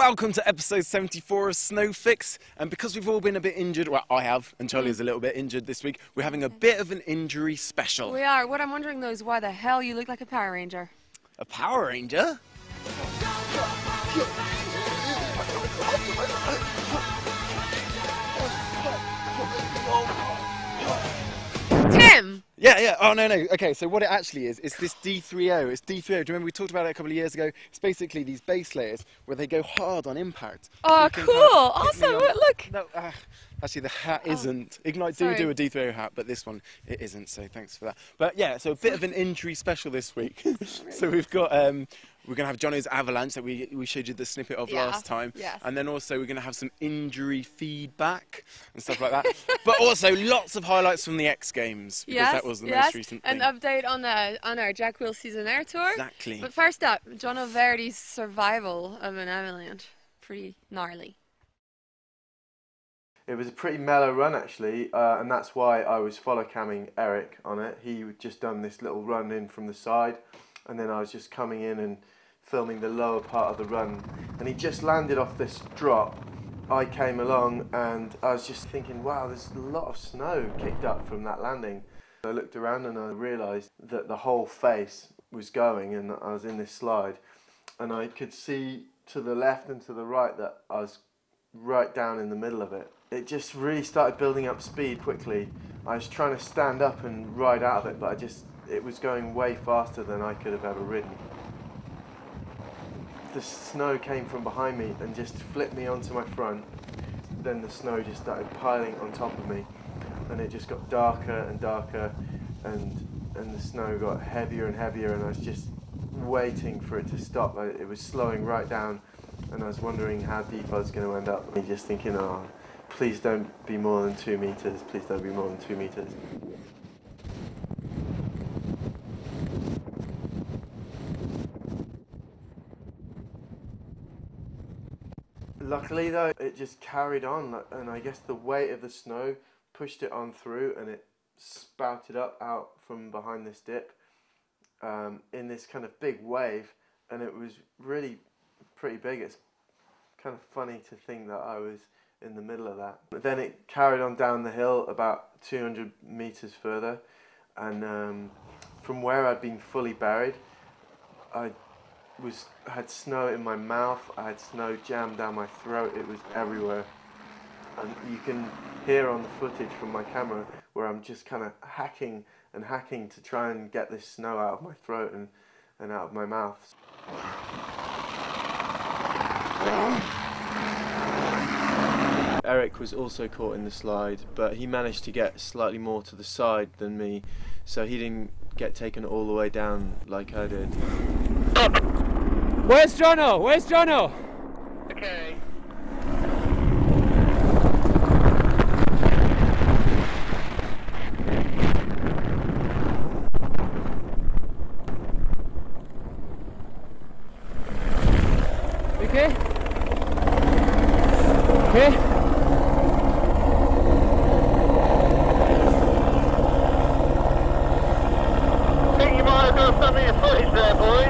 welcome to episode 74 of Snowfix. And because we've all been a bit injured, well, I have, and Charlie is a little bit injured this week, we're having a bit of an injury special. We are. What I'm wondering though is why the hell you look like a Power Ranger. A Power Ranger? Tim! Yeah. Oh, no. Okay, so what it actually is this D3O. It's D3O. Do you remember we talked about it a couple of years ago? It's basically these base layers where they go hard on impact. Oh, cool. Awesome. Look. No, actually, the hat isn't. Ignite do a D3O hat, but this one, it isn't, so thanks for that. But yeah, so a bit of an injury special this week. So we've got, we're going to have Johnos avalanche that we showed you the snippet of last time. Yes. And then also we're going to have some injury feedback and stuff like that. But also lots of highlights from the X Games, because that was the most recent thing. An update on our Jack Wheel Season Air Tour. Exactly. But first up, John Verdi's survival of an avalanche. Pretty gnarly. It was a pretty mellow run actually, and that's why I was follow camming Eric on it. He just done this little run in from the side, and then I was just coming in and filming the lower part of the run, and he just landed off this drop. I came along and I was just thinking, wow, there's a lot of snow kicked up from that landing. I looked around and I realised that the whole face was going, and I was in this slide, and I could see to the left and to the right that I was right down in the middle of it. It just really started building up speed quickly. I was trying to stand up and ride out of it, but it was going way faster than I could have ever ridden. The snow came from behind me and just flipped me onto my front. Then the snow just started piling on top of me, and it just got darker and darker, and the snow got heavier and heavier, and I was just waiting for it to stop. It was slowing right down, and I was wondering how deep I was going to end up. And just thinking, oh, please don't be more than 2 meters, please don't be more than 2 meters. Luckily though, it just carried on, and I guess the weight of the snow pushed it on through, and it spouted up out from behind this dip in this kind of big wave, and it was really pretty big. It's kind of funny to think that I was in the middle of that. But then it carried on down the hill about 200 meters further, and from where I'd been fully buried, I had snow in my mouth, I had snow jammed down my throat, it was everywhere. And you can hear on the footage from my camera where I'm just kind of hacking and hacking to try and get this snow out of my throat and out of my mouth. Eric was also caught in the slide, but he managed to get slightly more to the side than me, so he didn't get taken all the way down like I did. Where's Jono? Where's Jono? Okay. Okay? Okay? I think you might have got some of your footage there, boys.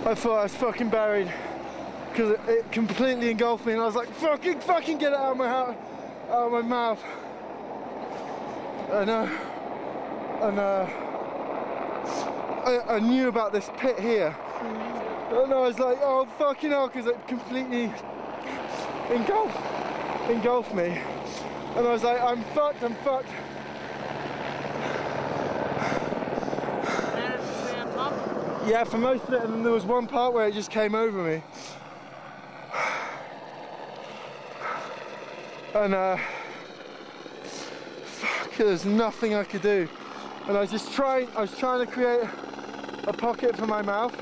I thought I was fucking buried because it completely engulfed me, and I was like, fucking get it out of my mouth. I knew about this pit here, and I was like, oh fucking hell, because it completely engulfed me, and I was like, I'm fucked. Yeah, for most of it, and then there was one part where it just came over me. And fuck, there's nothing I could do. And I was trying to create a pocket for my mouth.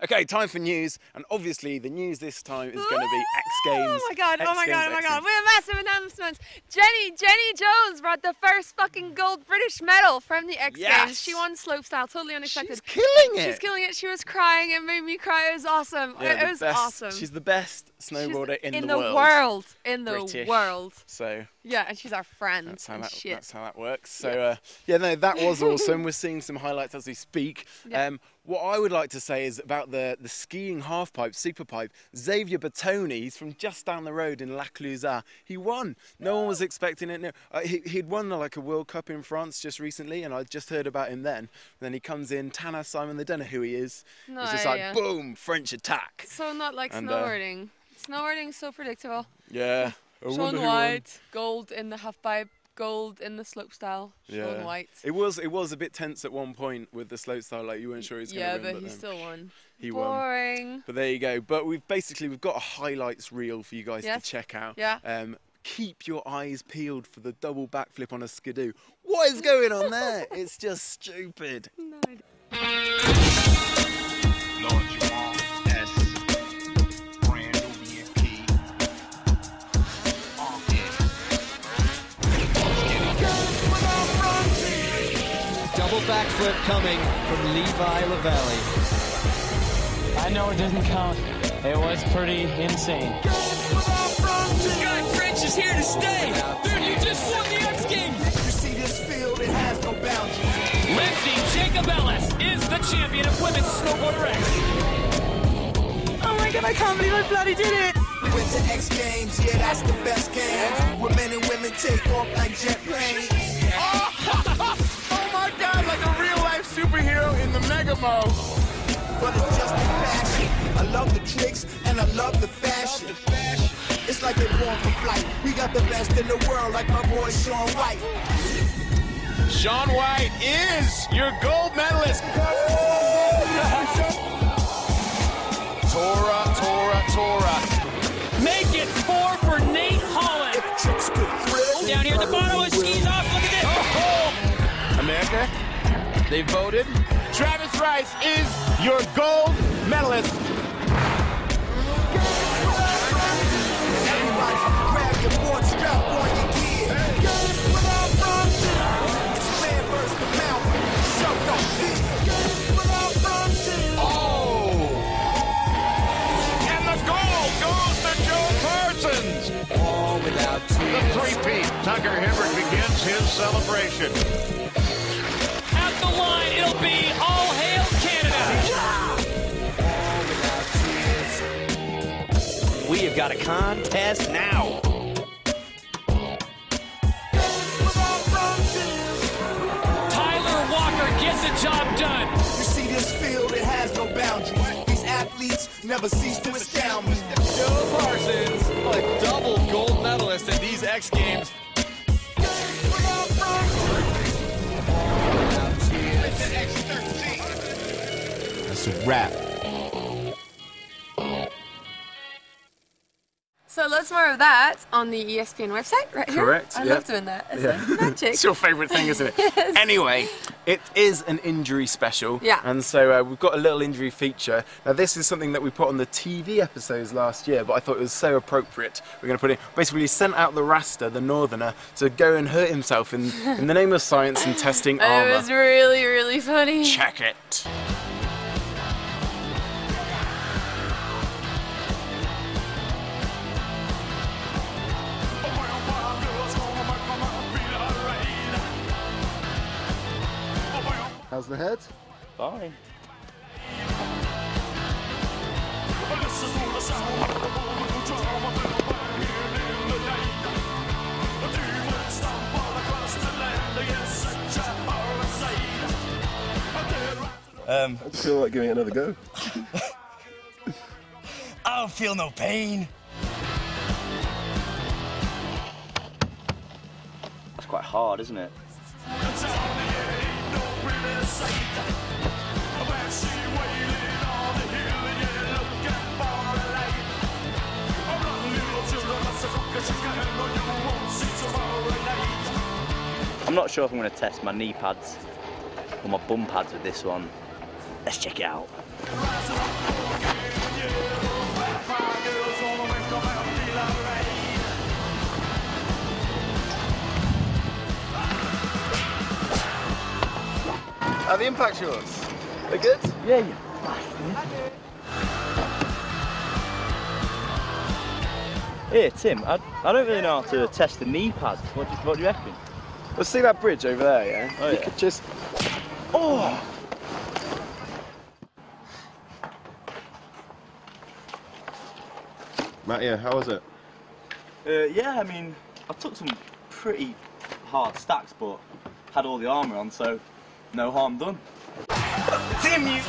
Okay, time for news, and obviously the news this time is going to be X Games. Oh my god, oh my god, oh my X god. Games. We have massive announcements. Jenny Jones brought the first fucking gold British medal from the X Games. She won slopestyle, totally unexpected. She's killing it. She's killing it. She was crying. It made me cry. It was awesome. Yeah, it was awesome. She's the best snowboarder in the world. In the British. world. So yeah, and she's our friend. that's how that's that works. So yeah, no, that was awesome. We're seeing some highlights as we speak. Yeah. What I would like to say is about the skiing halfpipe, superpipe. Xavier Bertoni, he's from just down the road in La Clusaz. He won. No one was expecting it. No, he'd won like a World Cup in France just recently, and I just heard about him then. And then he comes in, Tanner Simon, they don't know who he is. No, it's just like, boom, French attack. So not like snowboarding. Snowboarding's so predictable. Yeah. Shaun White, gold in the halfpipe. Gold in the slopestyle. Shaun White. It was a bit tense at one point with the slopestyle, like you weren't sure he was going to win. Yeah, but he still won. He Boring. won. But there you go. But we've got a highlights reel for you guys to check out. Yeah. Keep your eyes peeled for the double backflip on a skidoo. What is going on there? It's just stupid. No idea. Backflip coming from Levi Lavallee. I know it doesn't count. It was pretty insane. Scott French is here to stay. Dude, you just won the X Games. You see this field, it has no boundaries. Lindsay Jacob Ellis is the champion of women's snowboarder X. Oh my god, I can't believe I bloody did it. We went to X Games, yeah, that's the best games. Where men and women take off like jet planes. Oh my god, like a real life superhero in the Mega Mo. But it's just the fashion. I love the tricks and I love the fashion. It's like they born for flight. We got the best in the world, like my boy Shaun White. Shaun White is your gold medalist. Tora. Make it 4 for Nate Holland. Down here at the bottom with skis off. Look at this. America, they voted. Travis Rice is your gold medalist. Everybody grab your board, strap on your gear. It's man versus the mountain. Show no fear. Oh! And the gold goes to Joe Parsons. All without The tears. three-peat. Tucker Hibbert begins his celebration. At the line, it'll be all hail Canada. All without tears. We have got a contest now. Tyler Walker gets the job done. You see this field, it has no boundaries. These athletes never cease to astound me. Joe Parsons, a double gold medalist at these X Games. That's a wrap. So lots more of that on the ESPN website right here. Correct, I yeah. love doing that. It's like magic. It's your favourite thing, isn't it? Yes. Anyway, it is an injury special. Yeah. And so we've got a little injury feature. Now this is something that we put on the TV episodes last year, but I thought it was so appropriate. We're going to put it, basically sent out the Rasta, the Northerner, to go and hurt himself in the name of science and testing armour. It was really, really funny. Check it. How's the head? Fine. I feel like giving it another go. I don't feel no pain. That's quite hard, isn't it? I'm not sure if I'm going to test my knee pads or my bum pads with this one. Let's check it out. Are the impact shorts? They're good? Yeah, yeah. Here, Tim, I don't really know how to test the knee pads. What do you reckon? Let's see that bridge over there, yeah? Oh, you yeah. could just... Oh! Mattia, how was it? Yeah, I mean, I took some pretty hard stacks, but had all the armour on, so no harm done. Tim, you...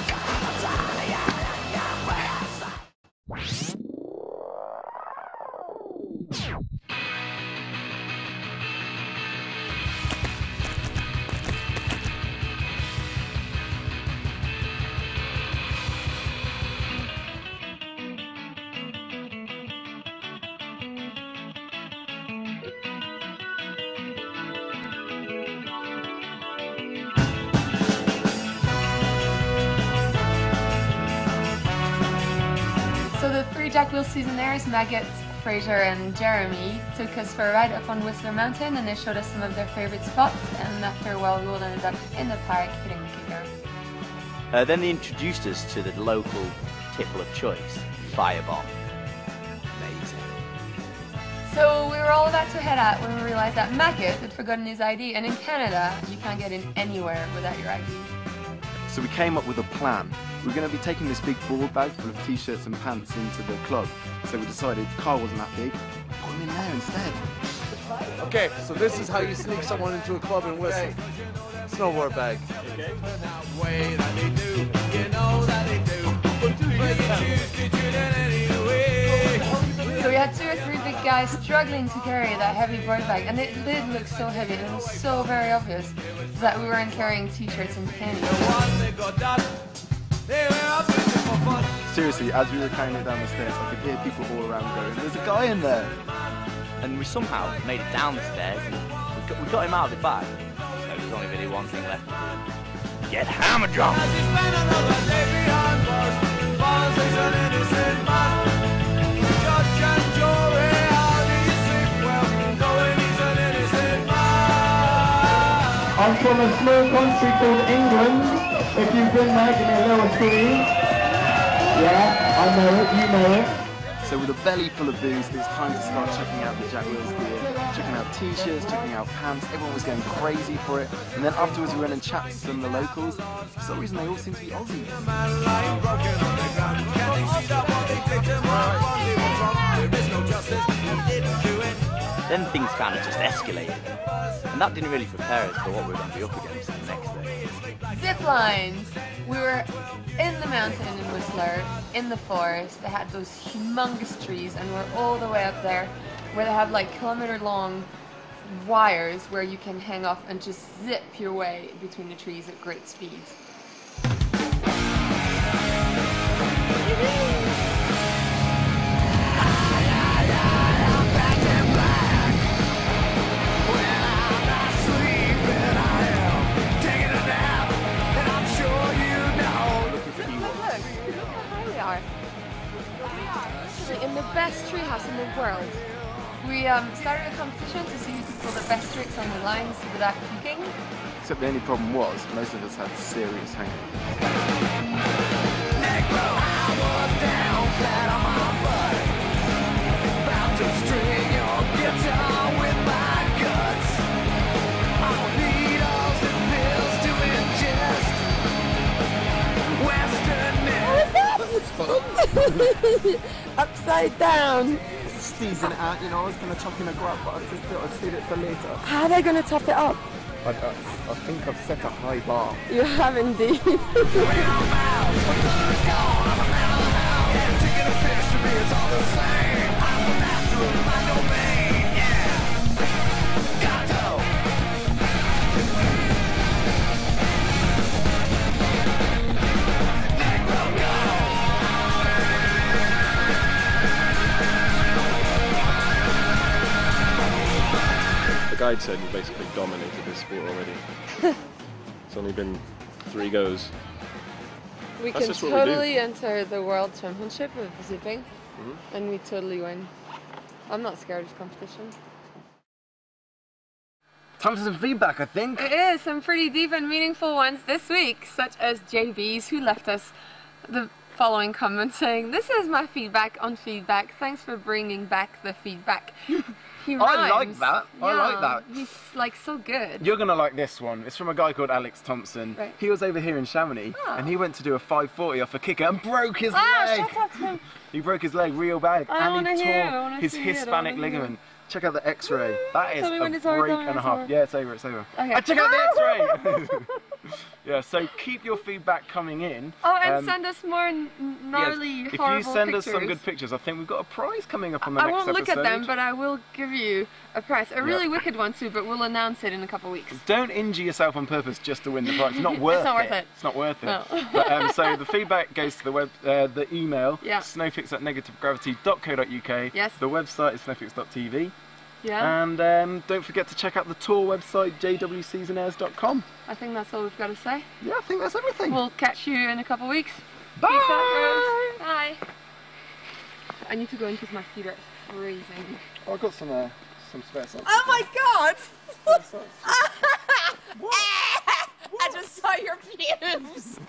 So the three Jack Wheel seasonaires, Maggot, Fraser and Jeremy, took us for a ride up on Whistler Mountain and they showed us some of their favourite spots, and after a while we all ended up in the park hitting the kicker. Then they introduced us to the local tipple of choice, Firebomb. Amazing. So we were all about to head out when we realised that Maggot had forgotten his ID, and in Canada you can't get in anywhere without your ID. So we came up with a plan. We were going to be taking this big board bag full of t-shirts and pants into the club. So we decided the car wasn't that big, put them in there instead. Okay, so this is how you sneak someone into a club in Whistler. Snowboard bag. Okay. So we had 2 or 3 big guys struggling to carry that heavy board bag, and it did look so heavy, and it was so very obvious that we weren't carrying t-shirts and panties. Seriously, as we were carrying it down the stairs, I could hear people all around going, "There's a guy in there!" And we somehow made it down the stairs and we got him out of the bag. So there's only really one thing left to do. Get hammer drunk! I'm from a small country called England. If you've been there, give me a little scream. Yeah, I know it, you know it. So with a belly full of booze, it was time to start checking out the Jack Wheels gear, checking out t-shirts, checking out pants. Everyone was going crazy for it. And then afterwards we went and chatted to some of the locals. For some reason they all seem to be Aussies. Then things kind of just escalated. And that didn't really prepare us for what we were going to be up against the next day. Zip lines! We were in the mountain in Whistler, in the forest. They had those humongous trees, and we're all the way up there where they have like kilometer-long wires where you can hang off and just zip your way between the trees at great speed. In the best treehouse in the world. We started a competition to see who could pull the best tricks on the lines without puking. Except the only problem was, most of us had serious hangovers. Upside down. Sneezing it out, you know, I was going to chuck in a grab, but I just thought I'd save it for later. How are they going to top it up? I think I've set a high bar. You have indeed. The guide said we basically dominated this sport already. It's only been 3 goes. We That's can just what we do. totally enter the World Championship of zipping, and we totally win. I'm not scared of competition. Time for some feedback, I think. It is, some pretty deep and meaningful ones this week, such as JB's, who left us the following comment saying, "This is my feedback on feedback. Thanks for bringing back the feedback." He rhymes. I like that. Yeah, I like that. He's like so good. You're gonna like this one. It's from a guy called Alex Thompson. Right. He was over here in Chamonix, and he went to do a 540 off a kicker and broke his leg. Shut up to him. He broke his leg real bad, and he tore his Hispanic ligament. Check out the X-ray. That is a break and a half. Yeah, it's over. It's over. Okay. And check out the X-ray. Yeah, so keep your feedback coming in. Oh, and send us more gnarly, yes, horrible if you send pictures. us some good pictures, I think we've got a prize coming up on the I next won't episode. look at them, but I will give you a prize. A really wicked one too, but we'll announce it in a couple of weeks. Don't injure yourself on purpose just to win the prize. It's not worth it. It's not worth it. It's not worth it. No. But, so the feedback goes to the web, the email, Yeah. snowfix@negativegravity.co.uk. Yes. The website is snowfix.tv. Yeah. And don't forget to check out the tour website, jwseasonairs.com. I think that's all we've got to say. Yeah, I think that's everything. We'll catch you in a couple of weeks. Bye. Peace out, bros. Bye. I need to go in because my feet are freezing. Oh, I've got some spare socks. Oh my god! I just saw your pubes.